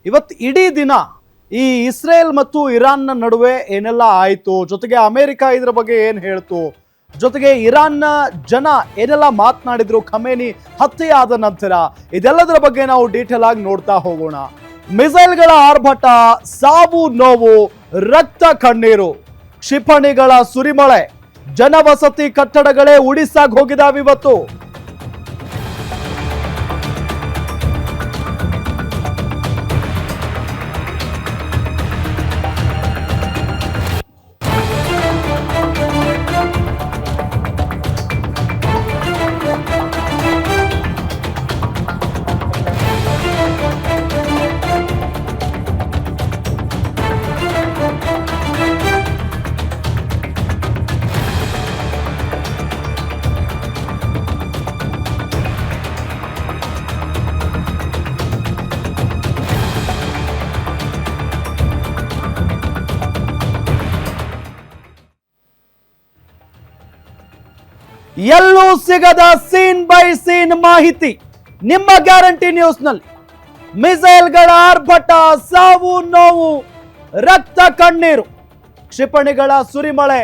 ಇವತ್ತು ಇಡೀ ದಿನ ಈ ಇಸ್ರೇಲ್ ಮತ್ತು ಇರಾನ್ನ ನಡುವೆ ಏನೆಲ್ಲ ಆಯಿತು, ಜೊತೆಗೆ ಅಮೆರಿಕ ಇದರ ಬಗ್ಗೆ ಏನು ಹೇಳ್ತು, ಜೊತೆಗೆ ಇರಾನ್ನ ಜನ ಏನೆಲ್ಲ ಮಾತನಾಡಿದ್ರು ಖಮೇನಿ ಹತ್ಯೆಯಾದ ನಂತರ, ಇದೆಲ್ಲದರ ಬಗ್ಗೆ ನಾವು ಡೀಟೇಲ್ ಆಗಿ ನೋಡ್ತಾ ಹೋಗೋಣ. ಮಿಸೈಲ್ಗಳ ಆರ್ಭಟ, ಸಾವು ನೋವು, ರಕ್ತ ಕಣ್ಣೀರು, ಕ್ಷಿಪಣಿಗಳ ಸುರಿಮಳೆ, ಜನವಸತಿ ಕಟ್ಟಡಗಳೇ ಉಡಿಸಾಗಿ ಹೋಗಿದಾವೆ ಇವತ್ತು. ಎಲ್ಲೂ ಸಿಗದ ಸೀನ್ ಬೈ ಸೀನ್ ಮಾಹಿತಿ ನಿಮ್ಮ ಗ್ಯಾರಂಟಿ ನ್ಯೂಸ್ನಲ್ಲಿ. ಮಿಸೈಲ್ಗಳ ಆರ್ಭಟ, ಸಾವು ನೋವು, ರಕ್ತ ಕಣ್ಣೀರು, ಕ್ಷಿಪಣಿಗಳ ಸುರಿಮಳೆ,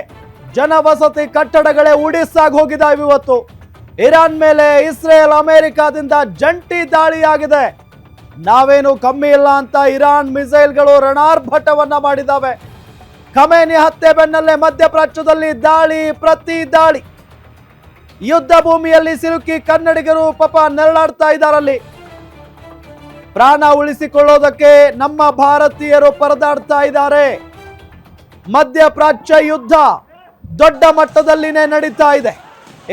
ಜನವಸತಿ ಕಟ್ಟಡಗಳೇ ಉಡಿಸಾಗಿ ಹೋಗಿದಾವೆ ಇವತ್ತು. ಇರಾನ್ ಮೇಲೆ ಇಸ್ರೇಲ್ ಅಮೆರಿಕಾದಿಂದ ಜಂಟಿ ದಾಳಿಯಾಗಿದೆ. ನಾವೇನು ಕಮ್ಮಿ ಇಲ್ಲ ಅಂತ ಇರಾನ್ ಮಿಸೈಲ್ಗಳು ರಣಾರ್ಭಟವನ್ನ ಮಾಡಿದ್ದಾವೆ. ಖಮೇನಿ ಹತ್ಯೆ ಬೆನ್ನಲ್ಲೇ ಮಧ್ಯಪ್ರಾಚ್ಯದಲ್ಲಿ ದಾಳಿ ಪ್ರತಿ ದಾಳಿ. ಯುದ್ಧ ಭೂಮಿಯಲ್ಲಿ ಸಿಲುಕಿ ಕನ್ನಡಿಗರು ಪಾಪ ನೆರಳಾಡ್ತಾ ಇದ್ದಾರಲ್ಲಿ. ಪ್ರಾಣ ಉಳಿಸಿಕೊಳ್ಳೋದಕ್ಕೆ ನಮ್ಮ ಭಾರತೀಯರು ಪರದಾಡ್ತಾ ಇದ್ದಾರೆ. ಮಧ್ಯಪ್ರಾಚ್ಯ ಯುದ್ಧ ದೊಡ್ಡ ಮಟ್ಟದಲ್ಲಿನೇ ನಡೀತಾ ಇದೆ.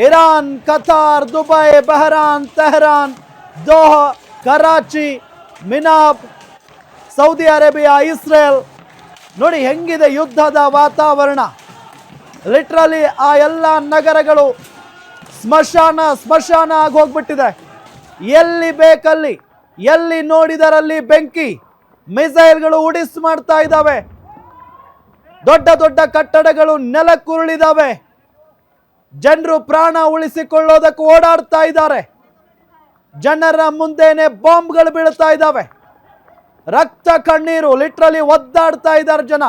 Iran, Qatar, Dubai, Bahrain, Tehran, Doha, Karachi, Minab, Saudi Arabia, Israel. ನೋಡಿ ಹೆಂಗಿದೆ ಯುದ್ಧದ ವಾತಾವರಣ. ಲಿಟ್ರಲಿ ಆ ಎಲ್ಲ ನಗರಗಳು ಸ್ಮಶಾನ ಆಗಿ ಹೋಗ್ಬಿಟ್ಟಿದೆ. ಎಲ್ಲಿ ಬೇಕಲ್ಲಿ, ಎಲ್ಲಿ ನೋಡಿದರಲ್ಲಿ ಬೆಂಕಿ, ಮಿಸೈಲ್ಗಳು ಉಡಿಸ್ ಮಾಡ್ತಾ ಇದ್ದಾವೆ. ದೊಡ್ಡ ದೊಡ್ಡ ಕಟ್ಟಡಗಳು ನೆಲಕ್ಕುರುಳಿದಾವೆ. ಜನರು ಪ್ರಾಣ ಉಳಿಸಿಕೊಳ್ಳೋದಕ್ಕೆ ಓಡಾಡ್ತಾ ಇದ್ದಾರೆ. ಜನರ ಮುಂದೆನೆ ಬಾಂಬ್ಗಳು ಬೀಳ್ತಾ ಇದ್ದಾವೆ. ರಕ್ತ ಕಣ್ಣೀರು, ಲಿಟ್ರಲಿ ಒದ್ದಾಡ್ತಾ ಇದ್ದಾರೆ ಜನ.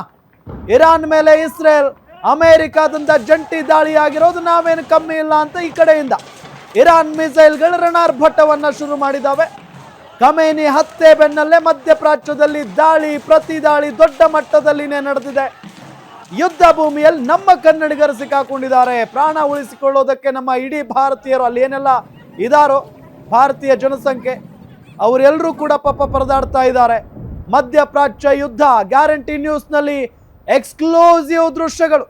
ಇರಾನ್ ಮೇಲೆ ಇಸ್ರೇಲ್ ಅಮೆರಿಕಾದಿಂದ ಜಂಟಿ ದಾಳಿ ಆಗಿರೋದು ನಾವೇನು ಕಮ್ಮಿ ಇಲ್ಲ ಅಂತ ಈ ಕಡೆಯಿಂದ ಇರಾನ್ ಮಿಸೈಲ್ಗಳ ರಣಾರ್ಭಟವನ್ನ ಶುರು ಮಾಡಿದ್ದಾವೆ. ಖಮೇನಿ ಹತ್ಯೆ ಬೆನ್ನಲ್ಲೇ ಮಧ್ಯಪ್ರಾಚ್ಯದಲ್ಲಿ ದಾಳಿ ಪ್ರತಿ ದಾಳಿ ದೊಡ್ಡ ಮಟ್ಟದಲ್ಲಿನೇ ನಡೆದಿದೆ. ಯುದ್ಧ ಭೂಮಿಯಲ್ಲಿ ನಮ್ಮ ಕನ್ನಡಿಗರು ಸಿಕ್ಕಾಕೊಂಡಿದ್ದಾರೆ. ಪ್ರಾಣ ಉಳಿಸಿಕೊಳ್ಳೋದಕ್ಕೆ ನಮ್ಮ ಇಡೀ ಭಾರತೀಯರು ಅಲ್ಲಿ ಏನೆಲ್ಲ ಇದಾರೋ ಭಾರತೀಯ ಜನಸಂಖ್ಯೆ ಅವರೆಲ್ಲರೂ ಕೂಡ ಪಾಪ ಪರದಾಡ್ತಾ ಇದ್ದಾರೆ. ಮಧ್ಯಪ್ರಾಚ್ಯ ಯುದ್ಧ ಗ್ಯಾರಂಟಿ ನ್ಯೂಸ್ನಲ್ಲಿ ಎಕ್ಸ್ಕ್ಲೂಸಿವ್ ದೃಶ್ಯಗಳು,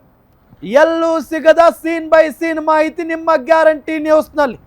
ಎಲ್ಲೂ ಸಿಗದ ಸೀನ್ ಬೈ ಸೀನ್ ಮಾಹಿತಿ ನಿಮ್ಮ ಗ್ಯಾರಂಟಿ ನ್ಯೂಸ್ನಲ್ಲಿ.